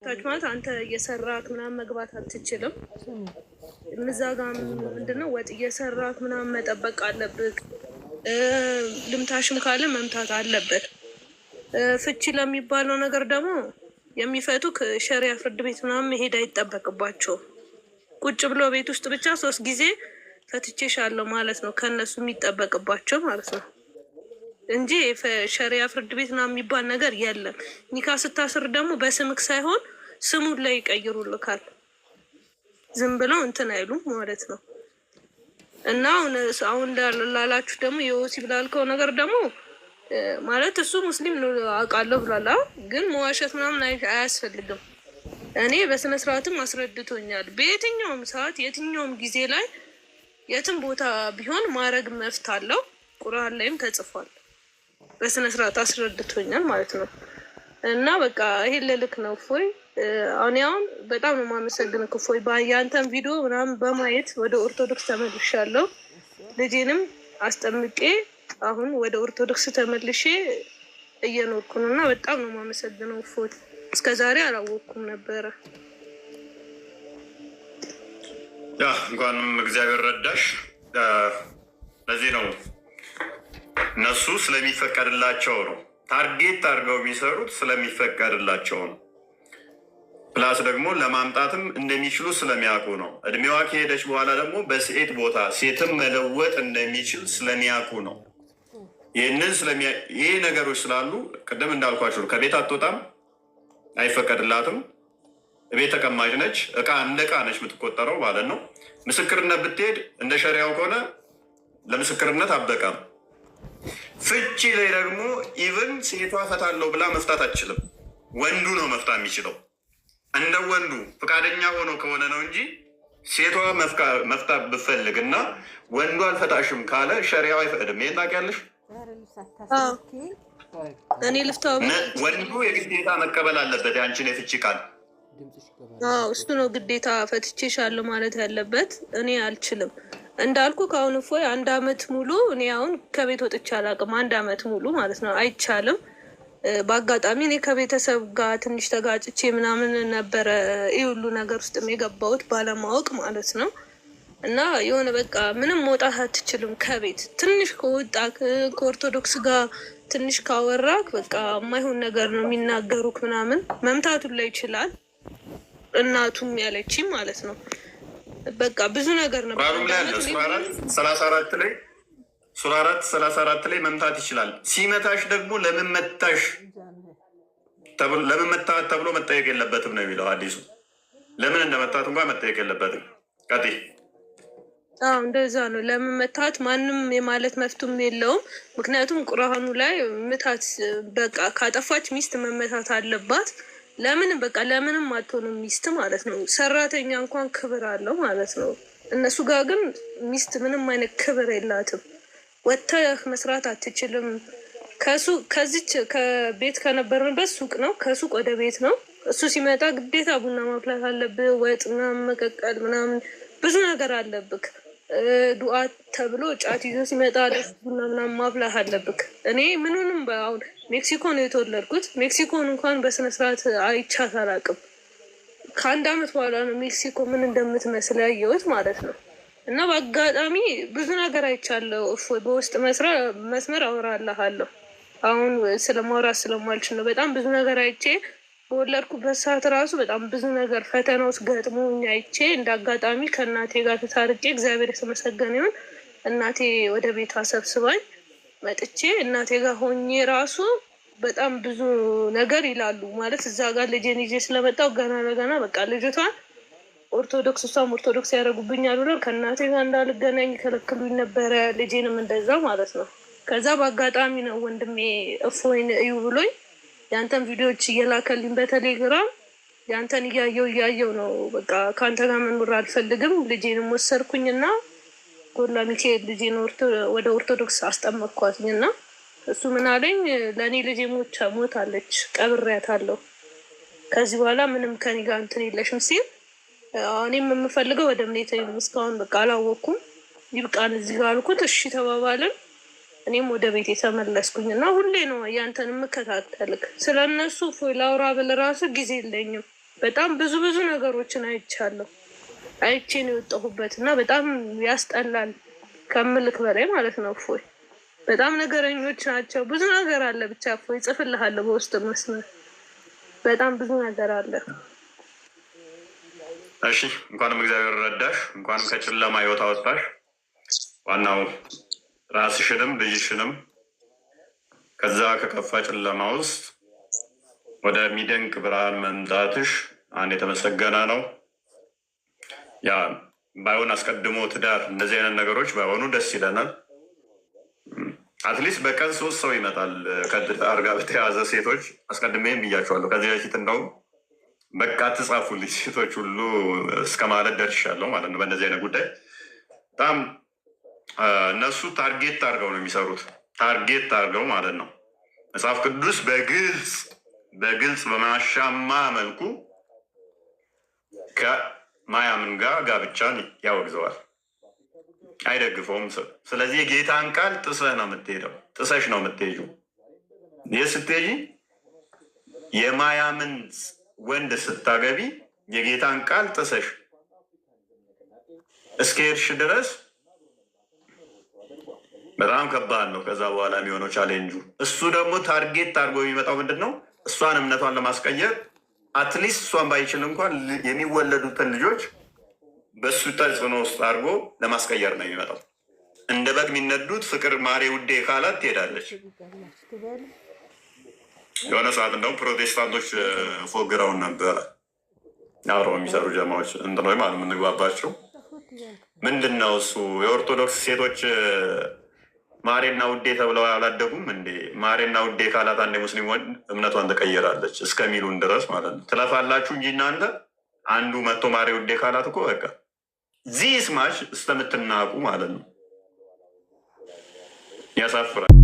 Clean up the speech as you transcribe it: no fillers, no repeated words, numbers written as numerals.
ታች ማለት አንተ እየሰራክ ምናምን መግባት አትችልም። እዛ ጋ ምንድነው ወጥ እየሰራክ ምናምን መጠበቅ አለብህ። ልምታሽም ካለ መምታት አለበት። ፍቺ ለሚባለው ነገር ደግሞ የሚፈቱክ ሸሪያ ፍርድ ቤት ምናምን መሄድ አይጠበቅባቸውም። ቁጭ ብሎ ቤት ውስጥ ብቻ 3 ጊዜ ፈትቼሻለሁ ማለት ነው ከነሱ የሚጠበቅባቸው ማለት ነው እንጂ ሸሪያ ፍርድ ቤት ምናምን የሚባል ነገር የለም። ኒካ ስታስር ደግሞ በስምክ ሳይሆን ስሙን ላይ ይቀይሩልካል። ዝም ብለው እንትን አይሉም ማለት ነው። እና አሁን ላላችሁ ደግሞ የወሲብ ላልከው ነገር ደግሞ ማለት እሱ ሙስሊም ነው አውቃለሁ ብሏል። ግን መዋሸት ምናምን አያስፈልግም። እኔ በስነ ስርዓትም አስረድቶኛል። በየትኛውም ሰዓት የትኛውም ጊዜ ላይ የትም ቦታ ቢሆን ማድረግ መፍት አለው። ቁርአን ላይም ተጽፏል። በስነ ስርዓት አስረድቶኛል ማለት ነው። እና በቃ ይሄን ልልክ ነው እፎይ። አሁን በጣም ነው የማመሰግነው እፎይ። ያንተን ቪዲዮ ምናምን በማየት ወደ ኦርቶዶክስ ተመልሻለሁ። ልጄንም አስጠምቄ አሁን ወደ ኦርቶዶክስ ተመልሼ እየኖርኩ ነው እና በጣም ነው የማመሰግነው እፎይ። እስከዛሬ አላወቅኩም ነበረ። ያ እንኳንም እግዚአብሔር ረዳሽ። ለዚህ ነው እነሱ ስለሚፈቀድላቸው ነው ታርጌት አድርገው የሚሰሩት፣ ስለሚፈቀድላቸው ነው። ፕላስ ደግሞ ለማምጣትም እንደሚችሉ ስለሚያውቁ ነው። እድሜዋ ከሄደች በኋላ ደግሞ በሴት ቦታ ሴትም መለወጥ እንደሚችል ስለሚያውቁ ነው። ይህ ነገሮች ስላሉ ቅድም እንዳልኳቸው ከቤት አትወጣም፣ አይፈቀድላትም። ቤት ተቀማጭ ነች። እንደ እቃ ነች የምትቆጠረው ማለት ነው። ምስክርነት ብትሄድ እንደ ሸሪያው ከሆነ ለምስክርነት አበቃም። ፍቺ ላይ ደግሞ ኢቭን ሴቷ ፈታለው ብላ መፍታት አትችልም። ወንዱ ነው መፍታት የሚችለው። እንደ ወንዱ ፈቃደኛ ሆኖ ከሆነ ነው እንጂ ሴቷ መፍታት ብፈልግ እና ወንዱ አልፈታሽም ካለ ሸሪያው አይፈቅድም። ይሄን ታውቂያለሽ? እኔ ልፍታው ወንዱ የግዴታ መቀበል አለበት ያንቺን የፍቺ ቃል። እሱ ነው ግዴታ ፈትቼሻለሁ ማለት ያለበት። እኔ አልችልም እንዳልኩ ከአሁን እፎይ 1 አመት ሙሉ እኔ አሁን ከቤት ወጥቼ አላውቅም። 1 አመት ሙሉ ማለት ነው። አይቻልም። በአጋጣሚ እኔ ከቤተሰብ ጋር ትንሽ ተጋጭቼ ምናምን ነበረ ይህ ሁሉ ነገር ውስጥ የገባሁት ባለማወቅ ማለት ነው። እና የሆነ በቃ ምንም መውጣት አትችልም ከቤት። ትንሽ ከወጣ ከኦርቶዶክስ ጋር ትንሽ ካወራክ በቃ የማይሆን ነገር ነው የሚናገሩክ ምናምን። መምታቱን ላይ ይችላል እናቱም ያለችኝ ማለት ነው። በቃ ብዙ ነገር ነበር። ሱራ 4:34 ላይ መምታት ይችላል። ሲመታሽ ደግሞ ለምን መታሽ ተብሎ መጠየቅ የለበትም ነው የሚለው አዲሱ። ለምን እንደመታት እንኳን መጠየቅ የለበትም። ቀጥይ። እንደዛ ነው። ለምን መታት ማንም የማለት መፍቱም የለውም። ምክንያቱም ቁርአኑ ላይ ምታት በቃ ካጠፋች ሚስት መመታት አለባት። ለምንም አትሆንም ሚስት ማለት ነው። ሰራተኛ እንኳን ክብር አለው ማለት ነው። እነሱ ጋር ግን ሚስት ምንም አይነት ክብር የላትም። ወጥተህ መስራት አትችልም። ከዚች ከቤት ከነበርንበት ሱቅ ነው፣ ከሱቅ ወደ ቤት ነው። እሱ ሲመጣ ግዴታ ቡና ማፍላት አለብህ፣ ወጥ ምናምን መቀቀል ምናምን ብዙ ነገር አለብክ። ዱዓ ተብሎ ጫት ይዞ ሲመጣ ቡና ምናምን ማፍላት አለብክ። እኔ ምንንም አሁን ሜክሲኮ ነው የተወለድኩት። ሜክሲኮን እንኳን በስነስርዓት አይቻት አላውቅም። ከ1 አመት በኋላ ነው ሜክሲኮ ምን እንደምትመስል ያየሁት ማለት ነው። እና በአጋጣሚ ብዙ ነገር አይቻለሁ። በውስጥ መስመር አወራልሃለሁ። አሁን ስለማውራት ስለማልችል ነው። በጣም ብዙ ነገር አይቼ በወለድኩበት ሰዓት ራሱ በጣም ብዙ ነገር ፈተና ውስጥ ገጥሞኝ አይቼ እንደ አጋጣሚ ከእናቴ ጋር ተታርቄ እግዚአብሔር የተመሰገነ ይሁን እናቴ ወደ ቤቷ ሰብስባኝ መጥቼ እናቴ ጋር ሆኜ ራሱ በጣም ብዙ ነገር ይላሉ ማለት እዛ ጋር ልጄን ይዤ ስለመጣው ገና ለገና በቃ ልጅቷን እሷም ኦርቶዶክስ ያደረጉብኛል ብሎ ከእናቴ ጋር እንዳልገናኝ ከለክሉኝ ነበረ። ልጄንም እንደዛው ማለት ነው። ከዛ በአጋጣሚ ነው ወንድሜ እፎይን እዩ ብሎኝ ያንተን ቪዲዮዎች እየላከልኝ በቴሌግራም ያንተን እያየው ነው በቃ ከአንተ ጋር መኖር አልፈልግም። ልጄንም ወሰድኩኝና ጎላ ሚካኤል ልጄን ወደ ኦርቶዶክስ አስጠመቅኳትኝና እሱ ምን አለኝ፣ ለእኔ ልጄ ሞታለች ቀብሬያታለሁ። ከዚህ በኋላ ምንም ከኔ ጋር እንትን የለሽም ሲል እኔም የምፈልገው ወደ እምነቴ እስካሁን በቃ አላወቅኩም። ይብቃን እዚህ ጋር አልኩት። እሺ ተባባልን። እኔም ወደ ቤት የተመለስኩኝ እና ሁሌ ነው ያንተን የምከታተልክ። ስለነሱ ፎይ ላውራ ብል ራሱ ጊዜ የለኝም። በጣም ብዙ ነገሮችን አይቻለሁ። አይቼን የወጣሁበት እና በጣም ያስጠላል ከምልክ በላይ ማለት ነው። እፎይ በጣም ነገረኞች ናቸው። ብዙ ነገር አለ። ብቻ እፎይ ጽፍልሃለሁ በውስጥ መስመር በጣም ብዙ ነገር አለ። እሺ እንኳንም እግዚአብሔር ረዳሽ፣ እንኳንም ከጨለማ ህይወት አወጣሽ። ዋናው ራስሽንም ልጅሽንም ከዛ ከከፋ ጨለማ ውስጥ ወደሚደንቅ ብርሃን መምጣትሽ አንድ የተመሰገነ ነው። ያ ባይሆን አስቀድሞ ትዳር እንደዚህ አይነት ነገሮች ባይሆኑ ደስ ይለናል። አትሊስት በቀን 3 ሰው ይመጣል ከትዳር ጋር በተያያዘ ሴቶች አስቀድሜም ብያቸዋለሁ። ከዚህ በፊት እንደውም በቃ ትጻፉልኝ ሴቶች ሁሉ እስከ ማለት ደርሻለሁ ማለት ነው። በእነዚህ አይነት ጉዳይ በጣም እነሱ ታርጌት አድርገው ነው የሚሰሩት። ታርጌት አድርገው ማለት ነው። መጽሐፍ ቅዱስ በግልጽ በማሻማ መልኩ ከማያምን ጋር ጋብቻን ያወግዘዋል፣ አይደግፈውም። ስለዚህ የጌታን ቃል ጥሰህ ነው የምትሄደው፣ ጥሰሽ ነው የምትሄጂው። ይህ ስትሄጂ የማያምን ወንድ ስታገቢ የጌታን ቃል ጥሰሽ እስከሄድሽ ድረስ በጣም ከባድ ነው። ከዛ በኋላ የሚሆነው ቻሌንጁ እሱ ደግሞ ታርጌት አድርጎ የሚመጣው ምንድን ነው? እሷን እምነቷን ለማስቀየር አትሊስት እሷን ባይችል እንኳን የሚወለዱትን ልጆች በእሱ ተጽዕኖ ውስጥ አድርጎ ለማስቀየር ነው የሚመጣው። እንደ በግ የሚነዱት ፍቅር ማሬ ውዴ ካላት ትሄዳለች። የሆነ ሰዓት እንደውም ፕሮቴስታንቶች ፎግረውን ነበረ። አብረው የሚሰሩ ጀማዎች እንትኖች ማለት የምንግባባቸው ምንድን ነው እሱ የኦርቶዶክስ ሴቶች ማሬና ውዴ ተብለው አላደጉም እንዴ? ማሬና ውዴ ካላት አንድ ሙስሊም ወንድ እምነቷን ተቀይራለች እስከሚሉን ድረስ ማለት ነው። ትለፋላችሁ እንጂ እናንተ አንዱ መጥቶ ማሬ ውዴ ካላት እኮ በቃ ዚህ ስማሽ እስከምትናቁ ማለት ነው። ያሳፍራል።